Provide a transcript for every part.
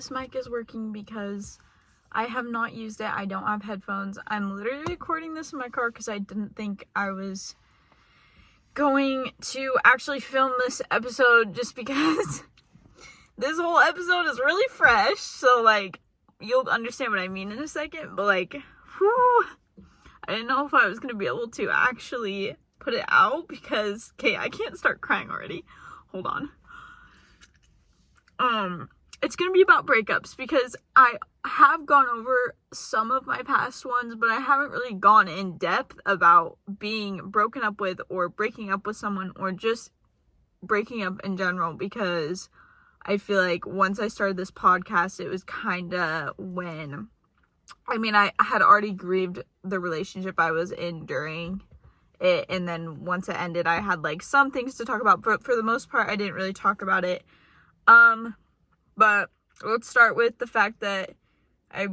this mic is working because I have not used it. I don't have headphones. I'm literally recording this in my car because I didn't think I was going to actually film this episode just because this whole episode is really fresh. So, like, you'll understand what I mean in a second. But, like, whew, I didn't know if I was going to be able to actually put it out because, okay, I can't start crying already. Hold on. It's gonna be about breakups because I have gone over some of my past ones, but I haven't really gone in depth about being broken up with or breaking up with someone or just breaking up in general, because I feel like once I started this podcast, it was kind of when, I had already grieved the relationship I was in during it, and then once it ended, I had like some things to talk about, but for the most part, I didn't really talk about it. But let's start with the fact that me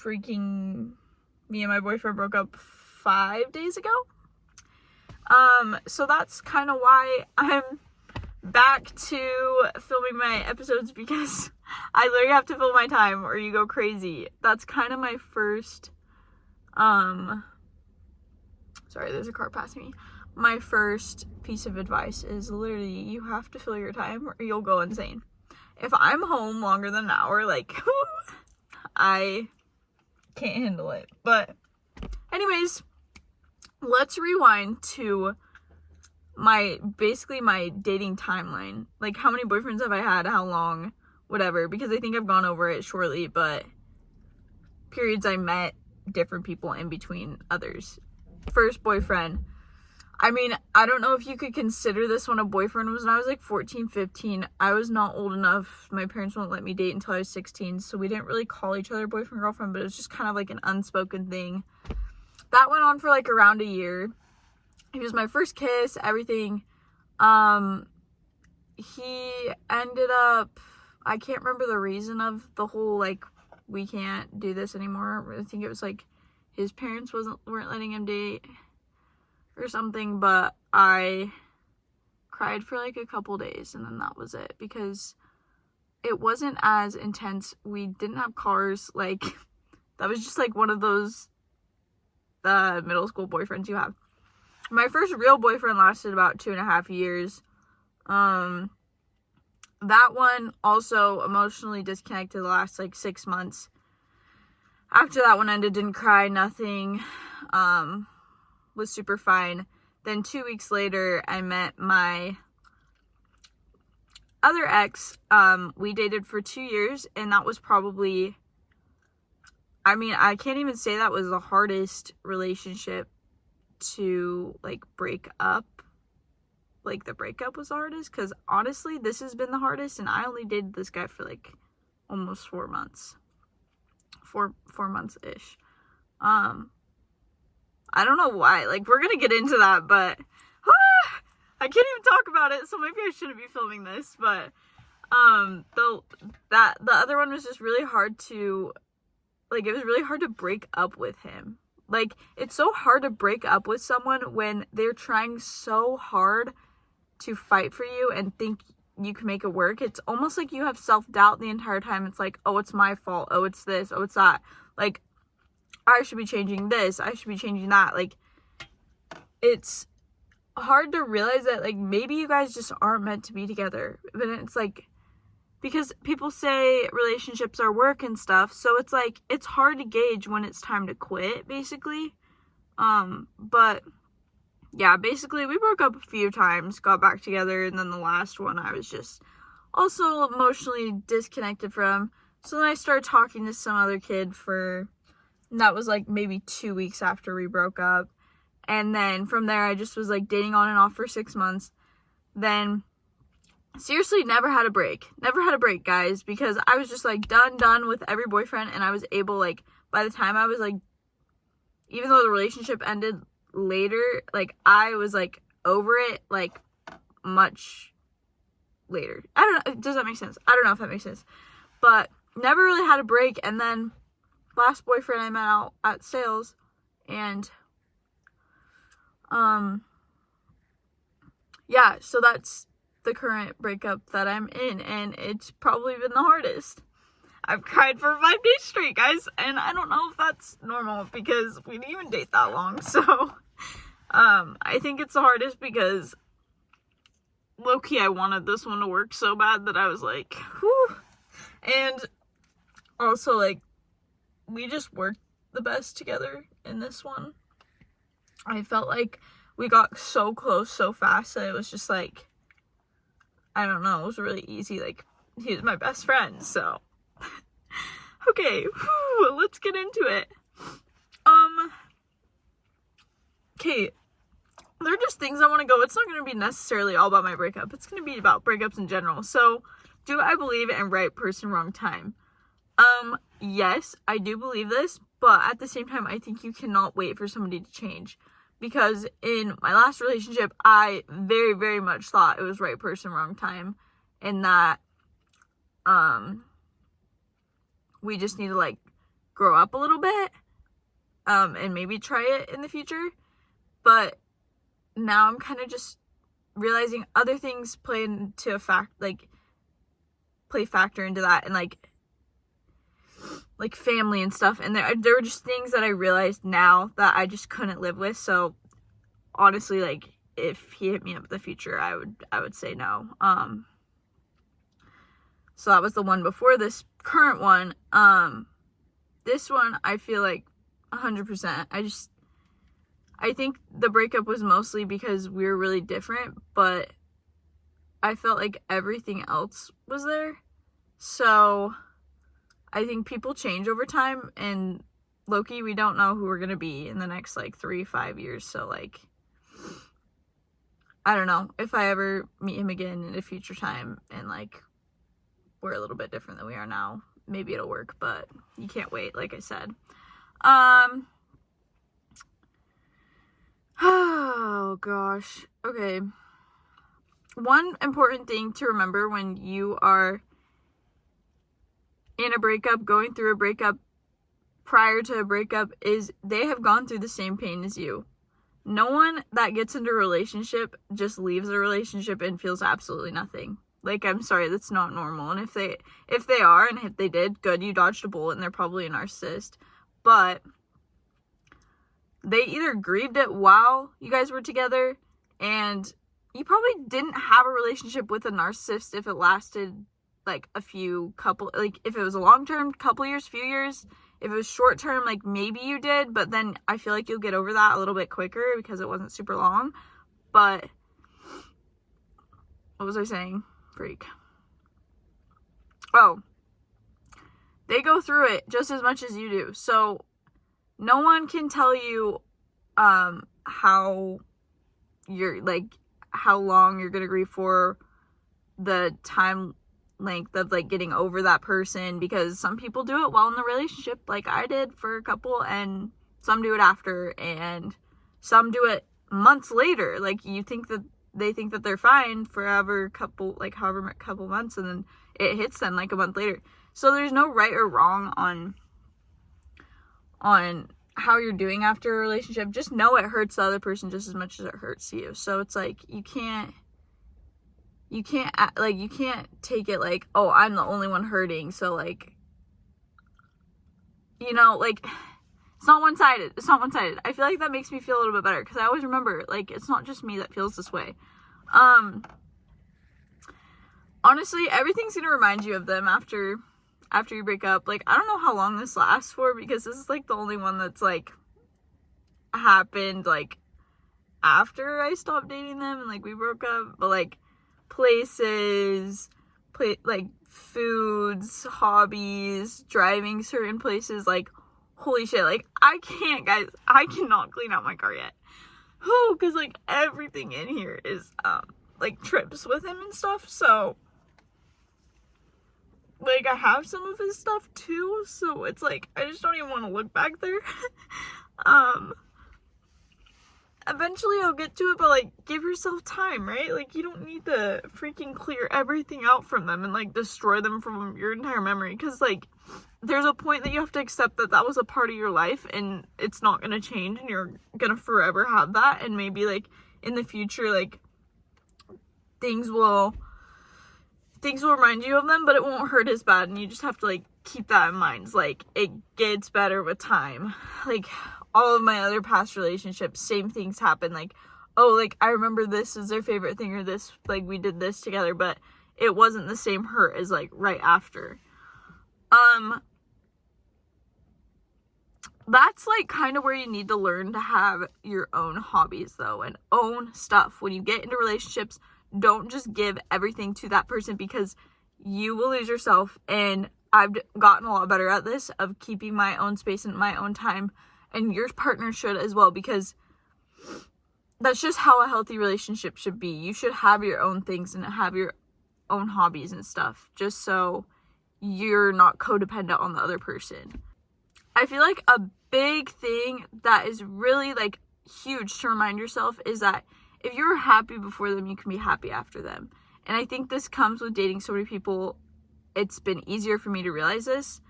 and my boyfriend broke up 5 days ago. So that's kind of why I'm back to filming my episodes, because I literally have to fill my time or you go crazy. That's kind of my first, sorry, there's a car passing me. My first piece of advice is literally you have to fill your time or you'll go insane. If I'm home longer than an hour, like, I can't handle it. But anyways, let's rewind to my dating timeline. Like, how many boyfriends have I had, how long, whatever, because I think I've gone over it shortly, but periods I met different people in between others. First boyfriend, I don't know if you could consider this one a boyfriend, was when I was like 14, 15. I was not old enough. My parents wouldn't let me date until I was 16, so we didn't really call each other boyfriend, girlfriend, but it was just kind of like an unspoken thing. That went on for like around a year. He was my first kiss, everything. He ended up, I can't remember the reason of the whole, like, we can't do this anymore. I think it was like his parents weren't letting him date or something, but I cried for like a couple days and then that was it, because it wasn't as intense. We didn't have cars. Like, that was just like one of those middle school boyfriends you have. My first real boyfriend lasted about 2.5 years. That one also emotionally disconnected the last like 6 months. After that one ended, didn't cry, nothing. Was super fine. Then 2 weeks later, I met my other ex. We dated for 2 years, and that was probably, I can't even say that was the hardest relationship to, like, break up. Like, the breakup was the hardest, because honestly, this has been the hardest, and I only dated this guy for, like, almost 4 months. 4 months-ish. I don't know why. Like, we're gonna get into that, but I can't even talk about it, so maybe I shouldn't be filming this. But the other one was just really hard to, like, it was really hard to break up with him. Like, it's so hard to break up with someone when they're trying so hard to fight for you and think you can make it work. It's almost like you have self-doubt the entire time. It's like, oh, it's my fault. Oh, it's this. Oh, it's that. Like, I should be changing this. I should be changing that. Like, it's hard to realize that, like, maybe you guys just aren't meant to be together. But it's like, because people say relationships are work and stuff, so it's like, it's hard to gauge when it's time to quit, basically. But yeah, basically we broke up a few times, got back together, and then the last one I was just also emotionally disconnected from. So then I started talking to some other kid and that was like maybe 2 weeks after we broke up. And then from there, I just was like dating on and off for 6 months. Then seriously, never had a break, guys, because I was just like done with every boyfriend. And I was able, like, by the time I was like, even though the relationship ended later, like, I was like over it, like, much later. I don't know. Does that make sense? I don't know if that makes sense, but never really had a break. And then last boyfriend I met out at sales, and yeah, so that's the current breakup that I'm in, and it's probably been the hardest. I've cried for 5 days straight, guys, and I don't know if that's normal because we didn't even date that long. So I think it's the hardest because low-key I wanted this one to work so bad that I was like, whew. And also, like, we just worked the best together in this one. I felt like we got so close so fast that it was just like, I don't know, it was really easy. Like, he was my best friend, so. Okay, whew, let's get into it. Okay, they're just things I want to go. It's not going to be necessarily all about my breakup. It's going to be about breakups in general. So, do I believe in right person, wrong time? Yes, I do believe this, but at the same time, I think you cannot wait for somebody to change. Because in my last relationship, I very, very much thought it was right person, wrong time. And that, we just need to, like, grow up a little bit, and maybe try it in the future. But now I'm kind of just realizing other things play factor into that, and like family and stuff. And there were just things that I realized now that I just couldn't live with. So honestly, like, if he hit me up in the future, I would say no. So that was the one before this current one. This one, I feel like 100%. I think the breakup was mostly because we were really different, but I felt like everything else was there. So I think people change over time, and low-key, we don't know who we're gonna be in the next, like, 3-5 years. So, like, I don't know if I ever meet him again in a future time and, like, we're a little bit different than we are now, maybe it'll work, but you can't wait, like I said. Oh gosh. Okay. One important thing to remember when you are in a breakup, going through a breakup, prior to a breakup, is they have gone through the same pain as you. No one that gets into a relationship just leaves a relationship and feels absolutely nothing. Like, I'm sorry, that's not normal. And if they are, and if they did, good, you dodged a bullet, and they're probably a narcissist. But they either grieved it while you guys were together, and you probably didn't have a relationship with a narcissist if it lasted, like, if it was a long-term, couple years, few years. If it was short-term, like, maybe you did, but then I feel like you'll get over that a little bit quicker because it wasn't super long. But what was I saying? Freak. Oh, they go through it just as much as you do. So no one can tell you how long you're gonna grieve for, the time length of, like, getting over that person, because some people do it while in the relationship, like I did for a couple, and some do it after, and some do it months later. Like, they think that they're fine however couple months, and then it hits them like a month later. So there's no right or wrong on how you're doing after a relationship. Just know it hurts the other person just as much as it hurts you. So it's like, you can't take it like, oh, I'm the only one hurting, so, like, you know, like, it's not one-sided. I feel like that makes me feel a little bit better, because I always remember, like, it's not just me that feels this way. Honestly, everything's gonna remind you of them after you break up. Like, I don't know how long this lasts for, because this is, like, the only one that's, like, happened, like, after I stopped dating them and, like, we broke up. But, like, places, like, foods, hobbies, driving certain places, like, holy shit, like, I cannot clean out my car yet. Oh, because, like, everything in here is, like, trips with him and stuff. So, like, I have some of his stuff too, so it's like, I just don't even want to look back there. Eventually I'll get to it, but, like, give yourself time, right? Like, you don't need to freaking clear everything out from them and, like, destroy them from your entire memory, because, like, there's a point that you have to accept that that was a part of your life, and it's not gonna change, and you're gonna forever have that. And maybe, like, in the future, like, things will things will remind you of them, but it won't hurt as bad, and you just have to, like, keep that in mind. Like, it gets better with time. Like, all of my other past relationships, same things happen. Like, oh, like, I remember this is their favorite thing, or this, like, we did this together, but it wasn't the same hurt as, like, right after. That's, like, kind of where you need to learn to have your own hobbies, though, and own stuff. When you get into relationships, don't just give everything to that person, because you will lose yourself. And I've gotten a lot better at this, of keeping my own space and my own time, and your partner should as well, because that's just how a healthy relationship should be. You should have your own things and have your own hobbies and stuff, just so you're not codependent on the other person. I feel like a big thing that is really, like, huge to remind yourself is that if you're happy before them, you can be happy after them. And I think this comes with dating so many people. It's been easier for me to realize this.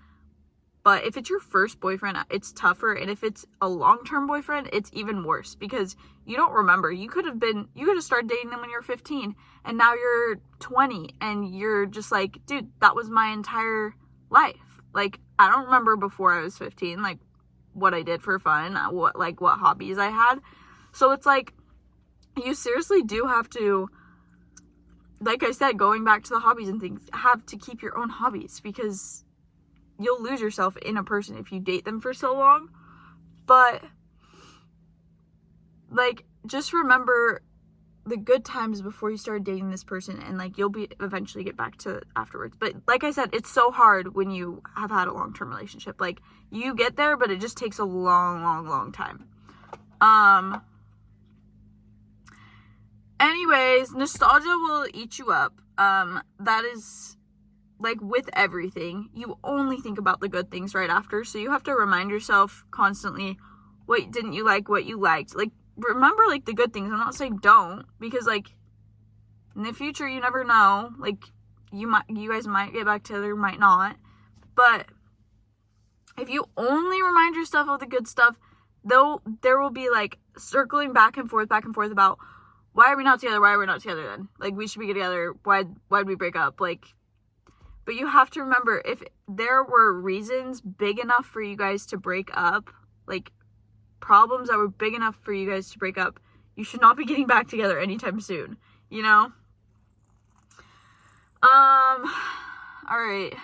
But if it's your first boyfriend, it's tougher. And if it's a long-term boyfriend, it's even worse, because you don't remember. You could have started dating them when you were 15, and now you're 20, and you're just like, dude, that was my entire life. Like, I don't remember before I was 15, like, what I did for fun, what hobbies I had. So it's like, you seriously do have to, like I said, going back to the hobbies and things, have to keep your own hobbies, because you'll lose yourself in a person if you date them for so long. But, like, just remember the good times before you start dating this person, and, like, you'll be eventually get back to afterwards. But like I said, it's so hard when you have had a long-term relationship. Like, you get there, but it just takes a long time. Anyways, nostalgia will eat you up. That is, like, with everything, you only think about the good things right after. So you have to remind yourself constantly, what didn't you like, what you liked. Like, remember, like, the good things. I'm not saying don't, because, like, in the future, you never know. Like, you guys might get back together, might not. But if you only remind yourself of the good stuff, though, there will be, like, circling back and forth about, why are we not together? Why are we not together then? Like, we should be together. Why'd we break up? Like, but you have to remember, if there were reasons big enough for you guys to break up, like, problems that were big enough for you guys to break up, you should not be getting back together anytime soon, you know? Alright.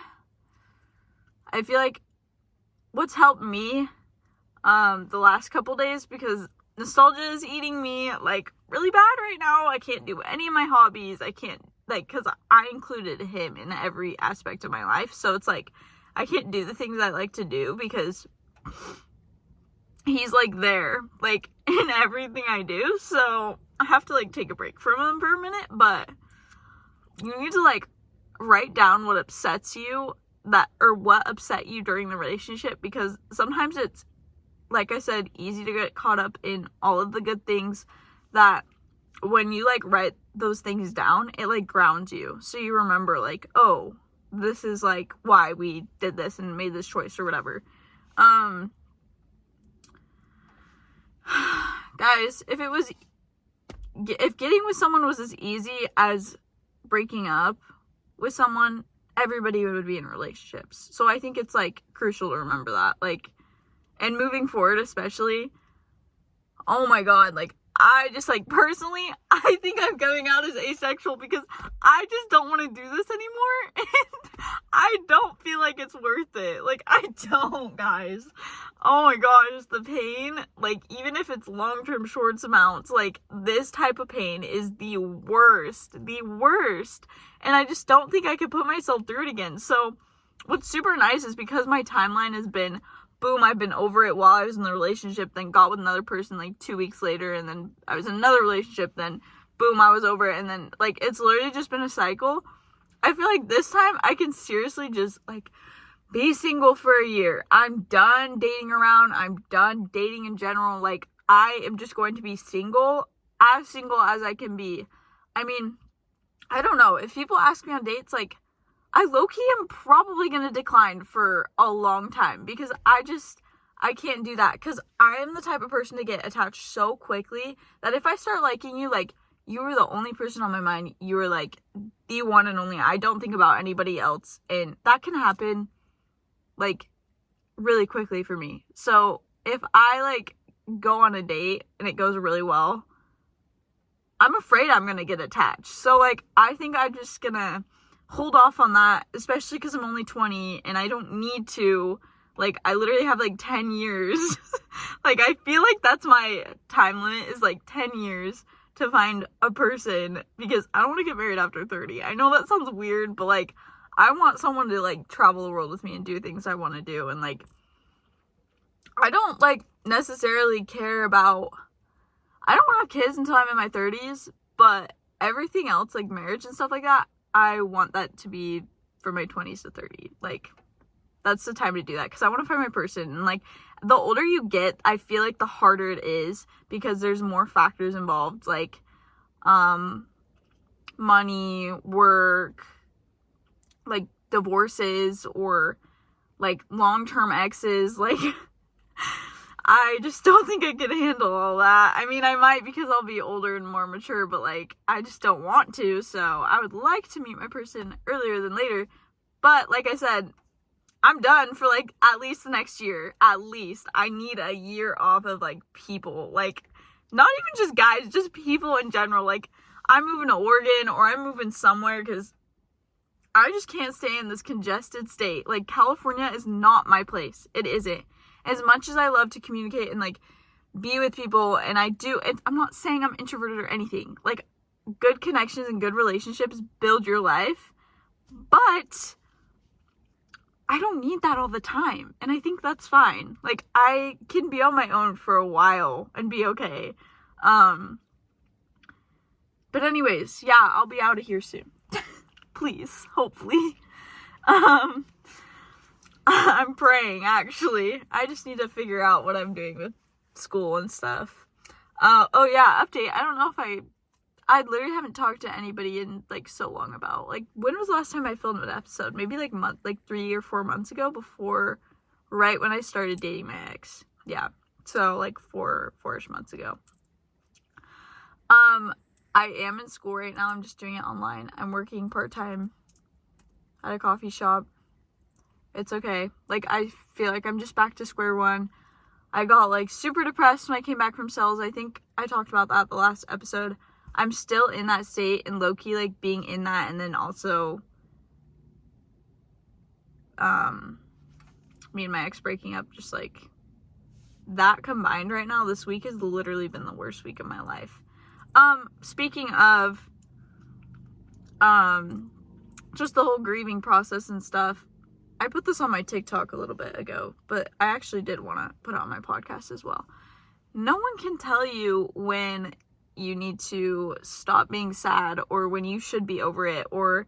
I feel like what's helped me, the last couple days, because nostalgia is eating me, like, really bad right now. I can't do any of my hobbies. I can't, like, because I included him in every aspect of my life. So it's like, I can't do the things I like to do, because he's, like, there, like, in everything I do. So I have to, like, take a break from him for a minute. But you need to, like, write down what upsets you, or what upset you during the relationship, because sometimes it's, like I said, easy to get caught up in all of the good things, that when you, like, write those things down, it, like, grounds you. So you remember, like, oh, this is, like, why we did this and made this choice or whatever. Guys, if getting with someone was as easy as breaking up with someone, everybody would be in relationships. So I think it's, like, crucial to remember that. Like, and moving forward especially, oh my god, like, I just, like, personally, I think I'm coming out as asexual, because I just don't want to do this anymore, and I don't feel like it's worth it. Like, I don't, guys. Oh my gosh, the pain, like, even if it's long-term short amounts, like, this type of pain is the worst, and I just don't think I could put myself through it again. So what's super nice is, because my timeline has been, boom, I've been over it while I was in the relationship, then got with another person, like, 2 weeks later, and then I was in another relationship, then boom, I was over it, and then, like, it's literally just been a cycle. I feel like this time I can seriously just, like, be single for a year. I'm done dating around. I'm done dating in general. Like, I am just going to be single as I can be. I mean, I don't know. If people ask me on dates, like, I low-key am probably going to decline for a long time, because I can't do that, because I am the type of person to get attached so quickly that if I start liking you, like, you were the only person on my mind. You were like the one and only. I don't think about anybody else, and that can happen like really quickly for me. So if I like go on a date and it goes really well, I'm afraid I'm gonna get attached. So like I think I'm just gonna hold off on that, especially because I'm only 20 and I don't need to. Like, I literally have like 10 years. Like, I feel like that's my time limit, is like 10 years to find a person, because I don't want to get married after 30. I know that sounds weird, but like I want someone to like travel the world with me and do things I want to do. And like I don't like necessarily care about, I don't want to have kids until I'm in my 30s, but everything else, like marriage and stuff like that, I want that to be for my 20s to 30. Like, that's the time to do that, because I want to find my person. And like the older you get, I feel like the harder it is, because there's more factors involved, like money, work, like divorces, or like long-term exes. Like I just don't think I can handle all that. I mean, I might, because I'll be older and more mature, but like I just don't want to. So I would like to meet my person earlier than later, but like I said, I'm done for like at least the next year. At least I need a year off of like people, like not even just guys, just people in general. Like I'm moving to Oregon, or I'm moving somewhere, because I just can't stay in this congested state. Like California is not my place. It isn't. As much as I love to communicate and like be with people, and I do, I'm not saying I'm introverted or anything. Like good connections and good relationships build your life, but I don't need that all the time, and I think that's fine. Like, I can be on my own for a while and be okay. But anyways, yeah, I'll be out of here soon. Please, hopefully. I'm praying, actually. I just need to figure out what I'm doing with school and stuff. Oh yeah, update. I don't know if I literally haven't talked to anybody in like so long about, like, when was the last time I filmed an episode? Maybe like 3 or 4 months ago, before, right when I started dating my ex. Yeah, so like four-ish months ago. I am in school right now. I'm just doing it online. I'm working part-time at a coffee shop. It's okay. Like, I feel like I'm just back to square one. I got like super depressed when I came back from sales. I think I talked about that the last episode. I'm still in that state, and low-key like being in that, and then also me and my ex breaking up, just like that combined right now, this week has literally been the worst week of my life. Speaking of just the whole grieving process and stuff, I put this on my TikTok a little bit ago, but I actually did want to put it on my podcast as well. No one can tell you when you need to stop being sad, or when you should be over it, or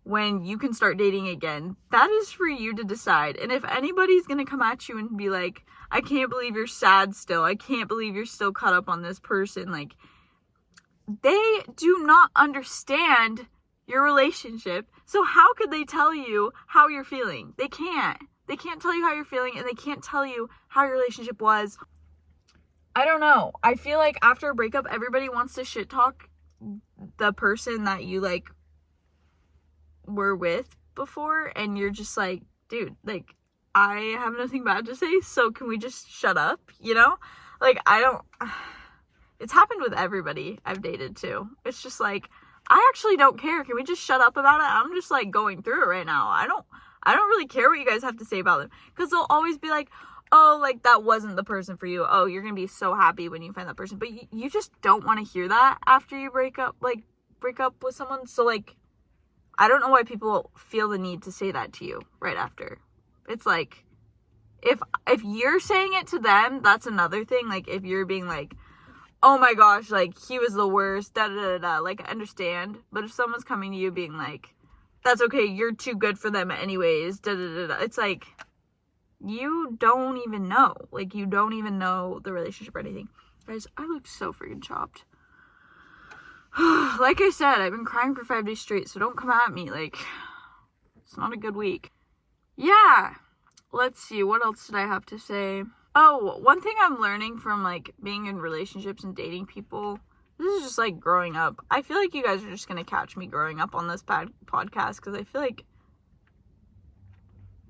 when you can start dating again. That is for you to decide. And if anybody's gonna come at you and be like, I can't believe you're sad still, I can't believe you're still caught up on this person, like, they do not understand your relationship. So how could they tell you how you're feeling? They can't tell you how you're feeling, and they can't tell you how your relationship was. I don't know. I feel like after a breakup, everybody wants to shit talk the person that you like were with before, and you're just like, dude, like, I have nothing bad to say, so can we just shut up, you know? Like, it's happened with everybody I've dated too. It's just like, I actually don't care. Can we just shut up about it? I'm just like going through it right now. I don't really care what you guys have to say about them, because they'll always be like, oh, like, that wasn't the person for you. Oh, you're gonna be so happy when you find that person. But you just don't want to hear that after you break up with someone. So like, I don't know why people feel the need to say that to you right after. It's like, if you're saying it to them, that's another thing. Like, if you're being like, oh my gosh, like, he was the worst, da da da da, like, I understand. But if someone's coming to you being like, that's okay, you're too good for them anyways, da da da da, it's like, you don't even know. Like, you don't even know the relationship or anything. Guys, I look so freaking chopped. Like I said, I've been crying for 5 days straight, so don't come at me. Like, it's not a good week. Yeah. Let's see, what else did I have to say? Oh, one thing I'm learning from, like, being in relationships and dating people this is just like growing up. I feel like you guys are just gonna catch me growing up on this podcast, because I feel like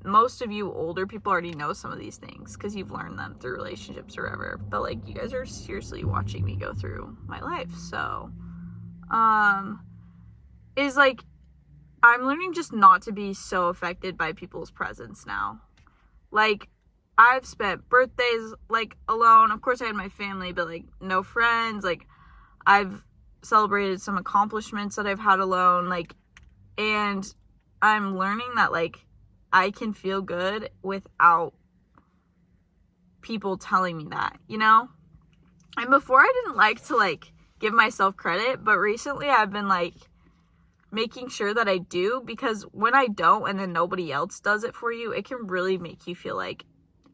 most of you older people already know some of these things because you've learned them through relationships or whatever. But like, you guys are seriously watching me go through my life. So, is like, I'm learning just not to be so affected by people's presence now. Like, I've spent birthdays, like, alone. Of course, I had my family, but, like, no friends. Like, I've celebrated some accomplishments that I've had alone. Like, and I'm learning that, like, I can feel good without people telling me that, you know? And before, I didn't like to, like, give myself credit, but recently I've been, like, making sure that I do, because when I don't and then nobody else does it for you, it can really make you feel like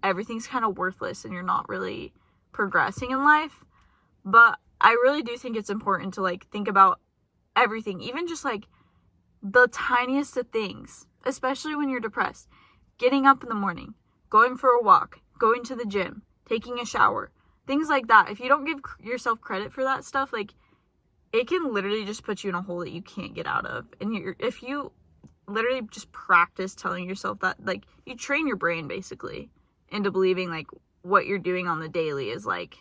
everything's kind of worthless and you're not really progressing in life. But I really do think it's important to like think about everything, even just like the tiniest of things, especially when you're depressed. Getting up in the morning, going for a walk, going to the gym, taking a shower, things like that. If you don't give yourself credit for that stuff, like, it can literally just put you in a hole that you can't get out of. And if you literally just practice telling yourself that, like, you train your brain basically into believing like what you're doing on the daily is like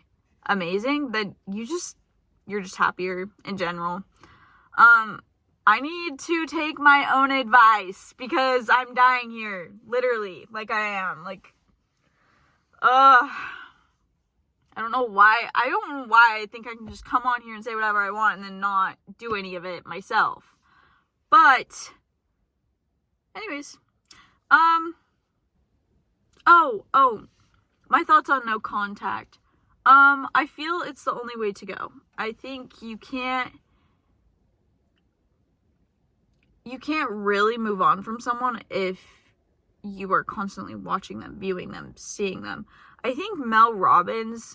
amazing, then you're just happier in general. I need to take my own advice because I'm dying here, literally, like I am. Like, I don't know why I think I can just come on here and say whatever I want and then not do any of it myself. But anyways, my thoughts on no contact. I feel it's the only way to go. I think you can't really move on from someone if you are constantly watching them, viewing them, seeing them. I think Mel Robbins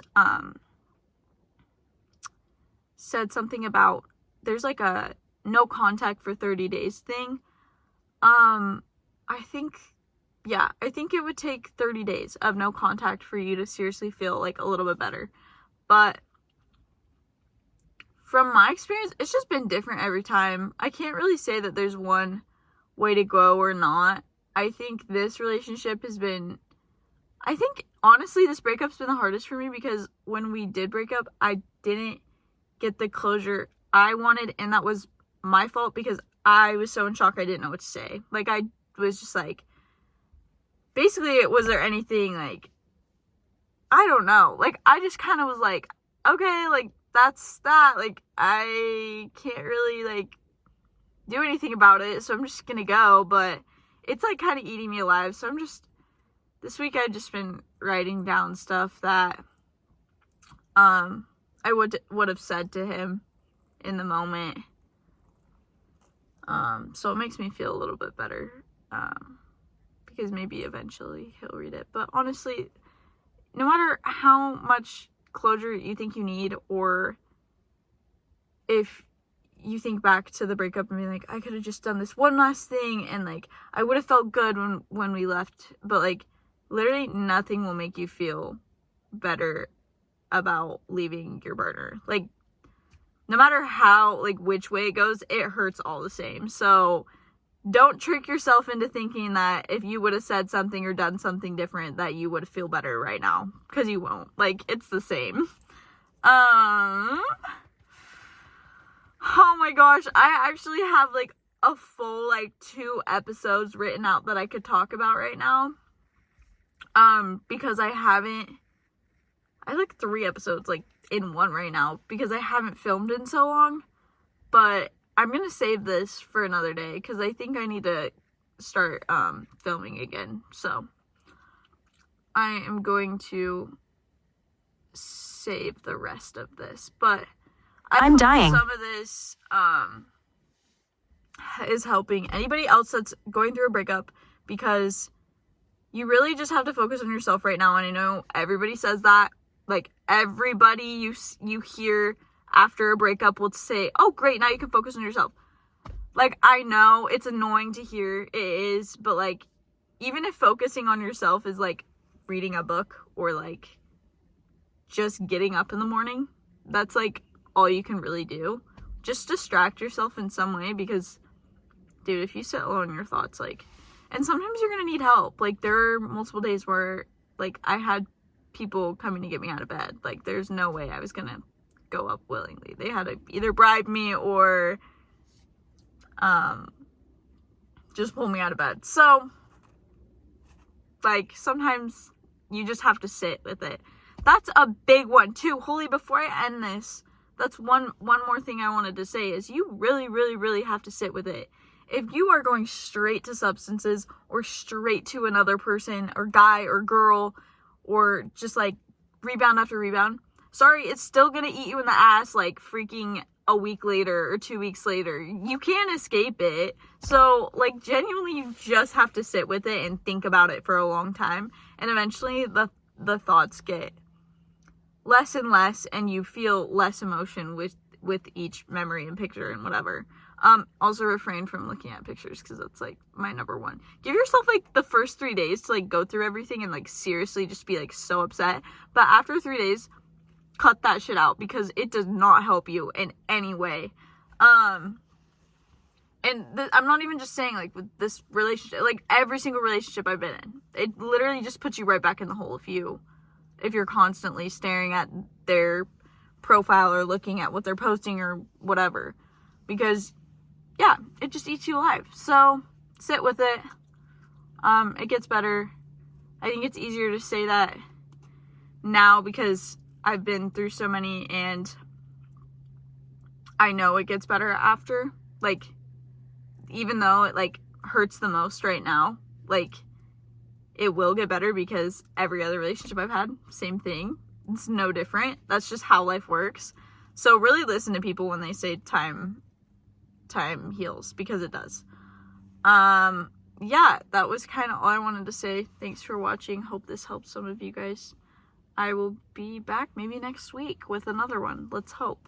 said something about there's like a no contact for 30 days thing. I think it would take 30 days of no contact for you to seriously feel like a little bit better. But from my experience, it's just been different every time. I can't really say that there's one way to go or not. I think this relationship has been, honestly, this breakup's been the hardest for me because when we did break up, I didn't get the closure I wanted, and that was my fault because I was so in shock I didn't know what to say. Like, I was just like, basically, was there anything, like, I don't know. Like, I just kind of was like, okay, like, that's that. Like, I can't really, like, do anything about it, so I'm just gonna go, but it's, like, kind of eating me alive, so this week I've just been writing down stuff that, I would have said to him in the moment, so it makes me feel a little bit better, because maybe eventually he'll read it. But honestly, no matter how much closure you think you need, or if you think back to the breakup and be like, I could have just done this one last thing and like I would have felt good when we left, but like literally nothing will make you feel better about leaving your partner. Like, no matter how, like, which way it goes, it hurts all the same. So don't trick yourself into thinking that if you would have said something or done something different that you would feel better right now, because you won't. Like, it's the same. Oh my gosh, I actually have like a full like 2 episodes written out that I could talk about right now. Because I have like 3 episodes like in one right now because I haven't filmed in so long. But I'm gonna save this for another day because I think I need to start filming again. So I am going to save the rest of this, but I'm dying. Some of this is helping anybody else that's going through a breakup, because you really just have to focus on yourself right now. And I know everybody says that, like everybody you hear after a breakup will say, oh great, now you can focus on yourself. Like, I know it's annoying to hear, it is, but like, even if focusing on yourself is like reading a book or like just getting up in the morning, that's like all you can really do. Just distract yourself in some way, because, dude, if you sit alone in your thoughts, like, and sometimes you're gonna need help. Like, there are multiple days where, like, I had people coming to get me out of bed. Like, there's no way I was gonna go up willingly. They had to either bribe me or just pull me out of bed. So, like, sometimes you just have to sit with it. That's a big one too. Holy, before I end this, that's one more thing I wanted to say is you really, really, really have to sit with it. If you are going straight to substances or straight to another person or guy or girl or just like rebound after rebound, sorry, it's still gonna eat you in the ass like freaking a week later or 2 weeks later. You can't escape it. So, like, genuinely, you just have to sit with it and think about it for a long time. And eventually, the thoughts get less and less, and you feel less emotion with each memory and picture and whatever. Also refrain from looking at pictures, because that's, like, my number one. Give yourself, like, the first 3 days to, like, go through everything and, like, seriously just be, like, so upset. But after 3 days, cut that shit out, because it does not help you in any way. And I'm not even just saying, like, with this relationship, like, every single relationship I've been in, it literally just puts you right back in the hole if you're constantly staring at their profile or looking at what they're posting or whatever, because, yeah, it just eats you alive. So, sit with it. It gets better. I think it's easier to say that now, because I've been through so many, and I know it gets better after. Like, even though it, like, hurts the most right now, like, it will get better, because every other relationship I've had, same thing. It's no different. That's just how life works. So really listen to people when they say time heals, because it does. Yeah, that was kind of all I wanted to say. Thanks for watching. Hope this helps some of you guys. I will be back maybe next week with another one. Let's hope.